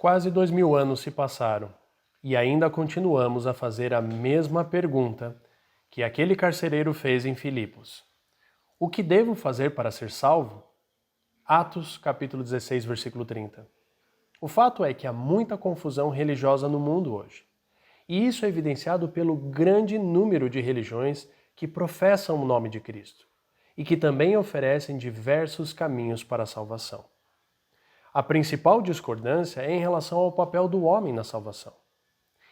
Quase 2000 anos se passaram e ainda continuamos a fazer a mesma pergunta que aquele carcereiro fez em Filipos. O que devo fazer para ser salvo? Atos, capítulo 16, versículo 30. O fato é que há muita confusão religiosa no mundo hoje. E isso é evidenciado pelo grande número de religiões que professam o nome de Cristo e que também oferecem diversos caminhos para a salvação. A principal discordância é em relação ao papel do homem na salvação.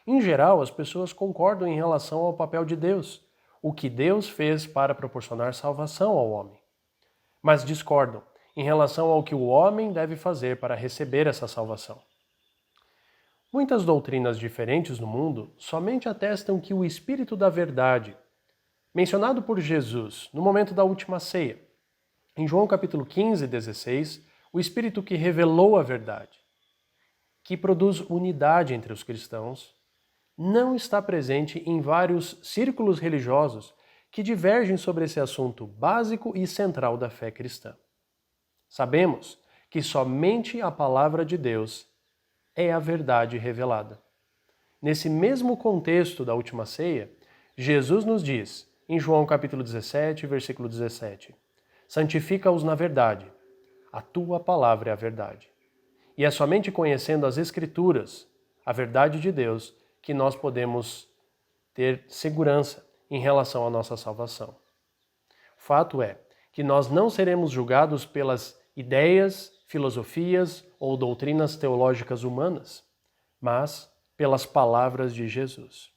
Em geral, as pessoas concordam em relação ao papel de Deus, o que Deus fez para proporcionar salvação ao homem. Mas discordam em relação ao que o homem deve fazer para receber essa salvação. Muitas doutrinas diferentes no mundo somente atestam que o Espírito da Verdade, mencionado por Jesus no momento da última ceia, em João capítulo 15, 16, o Espírito que revelou a verdade, que produz unidade entre os cristãos, não está presente em vários círculos religiosos que divergem sobre esse assunto básico e central da fé cristã. Sabemos que somente a palavra de Deus é a verdade revelada. Nesse mesmo contexto da última ceia, Jesus nos diz, em João capítulo 17, versículo 17, santifica-os na verdade, a tua palavra é a verdade. E é somente conhecendo as Escrituras, a verdade de Deus, que nós podemos ter segurança em relação à nossa salvação. O fato é que nós não seremos julgados pelas ideias, filosofias ou doutrinas teológicas humanas, mas pelas palavras de Jesus.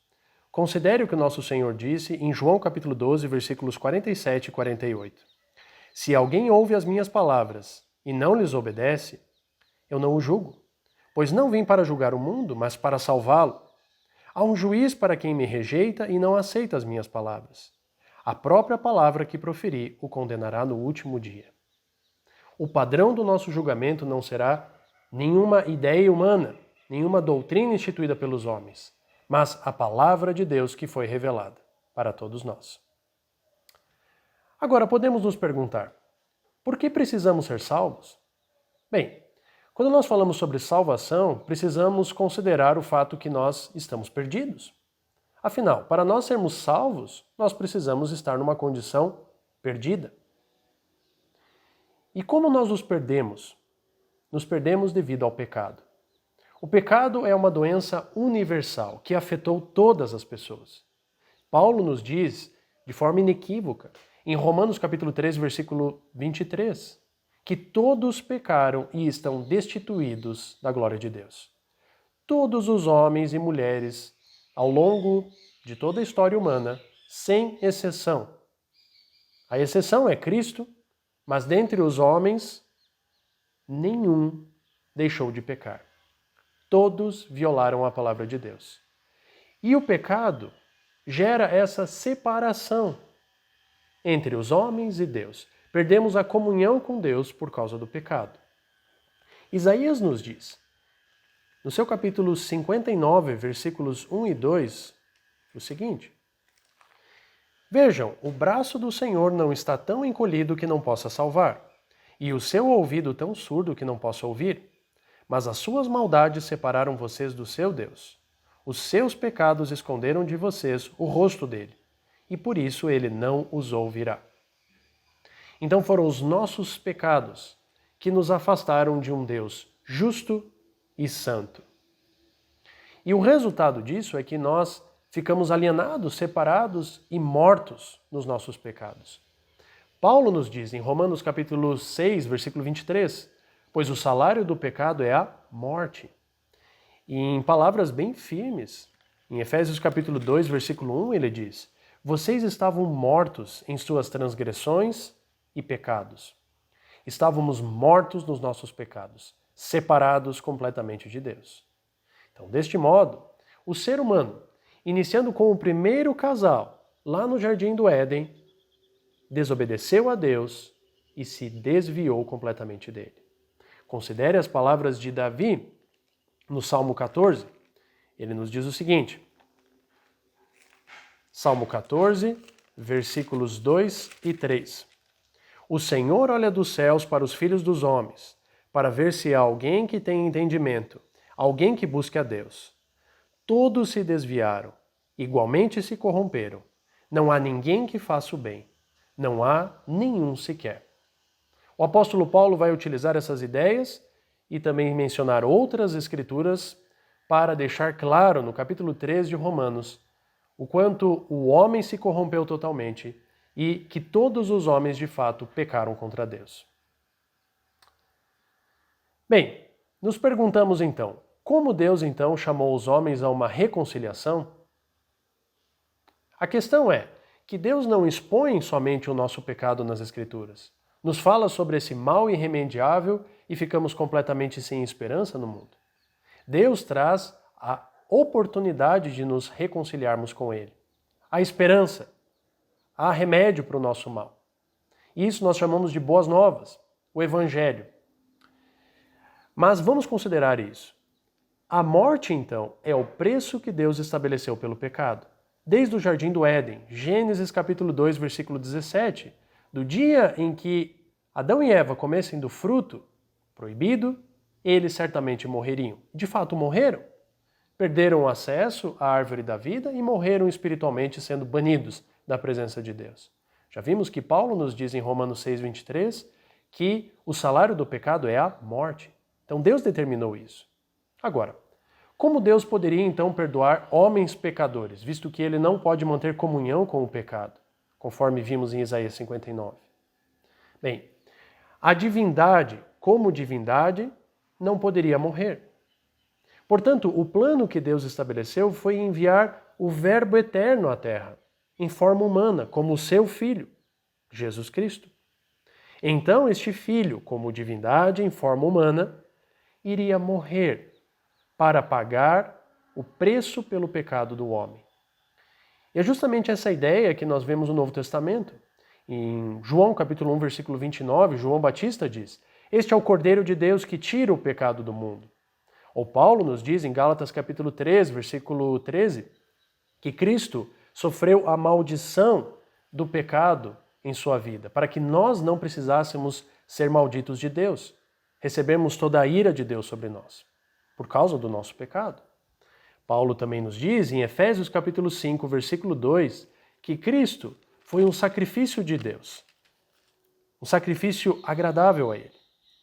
Considere o que nosso Senhor disse em João capítulo 12, versículos 47 e 48. Se alguém ouve as minhas palavras e não lhes obedece, eu não o julgo, pois não vim para julgar o mundo, mas para salvá-lo. Há um juiz para quem me rejeita e não aceita as minhas palavras. A própria palavra que proferi o condenará no último dia. O padrão do nosso julgamento não será nenhuma ideia humana, nenhuma doutrina instituída pelos homens, mas a palavra de Deus que foi revelada para todos nós. Agora, podemos nos perguntar, por que precisamos ser salvos? Bem, quando nós falamos sobre salvação, precisamos considerar o fato que nós estamos perdidos. Afinal, para nós sermos salvos, nós precisamos estar numa condição perdida. E como nós nos perdemos? Nos perdemos devido ao pecado. O pecado é uma doença universal que afetou todas as pessoas. Paulo nos diz, de forma inequívoca, em Romanos capítulo 3, versículo 23, que todos pecaram e estão destituídos da glória de Deus. Todos os homens e mulheres, ao longo de toda a história humana, sem exceção. A exceção é Cristo, mas dentre os homens, nenhum deixou de pecar. Todos violaram a palavra de Deus. E o pecado gera essa separação entre os homens e Deus. Perdemos a comunhão com Deus por causa do pecado. Isaías nos diz, no seu capítulo 59, versículos 1 e 2, o seguinte: Vejam, o braço do Senhor não está tão encolhido que não possa salvar, e o seu ouvido tão surdo que não possa ouvir. Mas as suas maldades separaram vocês do seu Deus. Os seus pecados esconderam de vocês o rosto dele, e por isso ele não os ouvirá. Então foram os nossos pecados que nos afastaram de um Deus justo e santo. E o resultado disso é que nós ficamos alienados, separados e mortos nos nossos pecados. Paulo nos diz em Romanos capítulo 6, versículo 23, pois o salário do pecado é a morte. E em palavras bem firmes, em Efésios capítulo 2, versículo 1, ele diz, vocês estavam mortos em suas transgressões e pecados. Estávamos mortos nos nossos pecados, separados completamente de Deus. Então, deste modo, o ser humano, iniciando com o primeiro casal, lá no Jardim do Éden, desobedeceu a Deus e se desviou completamente dele. Considere as palavras de Davi no Salmo 14. Ele nos diz o seguinte, Salmo 14, versículos 2 e 3. O Senhor olha dos céus para os filhos dos homens, para ver se há alguém que tem entendimento, alguém que busque a Deus. Todos se desviaram, igualmente se corromperam. Não há ninguém que faça o bem. Não há nenhum sequer. O apóstolo Paulo vai utilizar essas ideias e também mencionar outras escrituras para deixar claro no capítulo 3 de Romanos o quanto o homem se corrompeu totalmente e que todos os homens de fato pecaram contra Deus. Bem, nos perguntamos então, como Deus então chamou os homens a uma reconciliação? A questão é que Deus não expõe somente o nosso pecado nas Escrituras. Nos fala sobre esse mal irremediável e ficamos completamente sem esperança no mundo. Deus traz a oportunidade de nos reconciliarmos com Ele. A esperança, há remédio para o nosso mal. Isso nós chamamos de boas novas, o Evangelho. Mas vamos considerar isso. A morte, então, é o preço que Deus estabeleceu pelo pecado. Desde o Jardim do Éden, Gênesis capítulo 2, versículo 17, do dia em que Adão e Eva comessem do fruto proibido, eles certamente morreriam. De fato, morreram. Perderam o acesso à árvore da vida e morreram espiritualmente sendo banidos da presença de Deus. Já vimos que Paulo nos diz em Romanos 6:23 que o salário do pecado é a morte. Então Deus determinou isso. Agora, como Deus poderia então perdoar homens pecadores, visto que ele não pode manter comunhão com o pecado, conforme vimos em Isaías 59? Bem, a divindade, como divindade, não poderia morrer. Portanto, o plano que Deus estabeleceu foi enviar o Verbo eterno à Terra, em forma humana, como o seu Filho, Jesus Cristo. Então, este Filho, como divindade em forma humana, iria morrer para pagar o preço pelo pecado do homem. E é justamente essa ideia que nós vemos no Novo Testamento. Em João capítulo 1, versículo 29, João Batista diz: "Este é o Cordeiro de Deus que tira o pecado do mundo." Ou Paulo nos diz em Gálatas capítulo 3, versículo 13, que Cristo sofreu a maldição do pecado em sua vida, para que nós não precisássemos ser malditos de Deus, recebemos toda a ira de Deus sobre nós, por causa do nosso pecado. Paulo também nos diz em Efésios capítulo 5, versículo 2, que Cristo foi um sacrifício de Deus, um sacrifício agradável a Ele.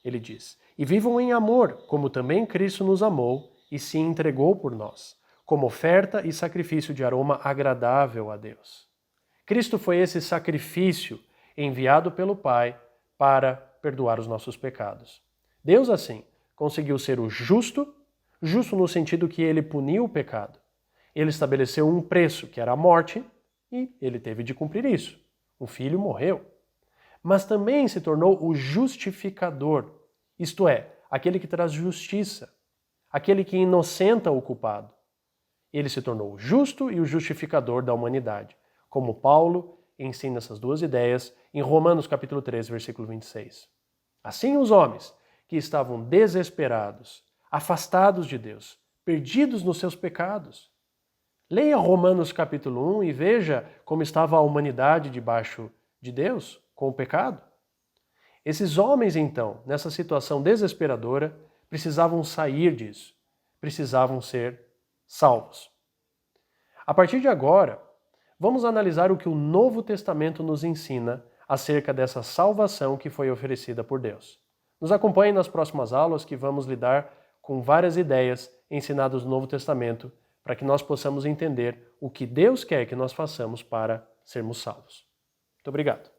Ele diz: "E vivam em amor, como também Cristo nos amou e se entregou por nós, como oferta e sacrifício de aroma agradável a Deus." Cristo foi esse sacrifício enviado pelo Pai para perdoar os nossos pecados. Deus, assim, conseguiu ser o justo no sentido que ele puniu o pecado. Ele estabeleceu um preço, que era a morte, e ele teve de cumprir isso. O filho morreu. Mas também se tornou o justificador, isto é, aquele que traz justiça, aquele que inocenta o culpado. Ele se tornou o justo e o justificador da humanidade, como Paulo ensina essas duas ideias em Romanos capítulo 3, versículo 26. Assim os homens que estavam desesperados, afastados de Deus, perdidos nos seus pecados. Leia Romanos capítulo 1 e veja como estava a humanidade debaixo de Deus, com o pecado. Esses homens, então, nessa situação desesperadora, precisavam sair disso, precisavam ser salvos. A partir de agora, vamos analisar o que o Novo Testamento nos ensina acerca dessa salvação que foi oferecida por Deus. Nos acompanhe nas próximas aulas que vamos lidar com várias ideias ensinadas no Novo Testamento para que nós possamos entender o que Deus quer que nós façamos para sermos salvos. Muito obrigado.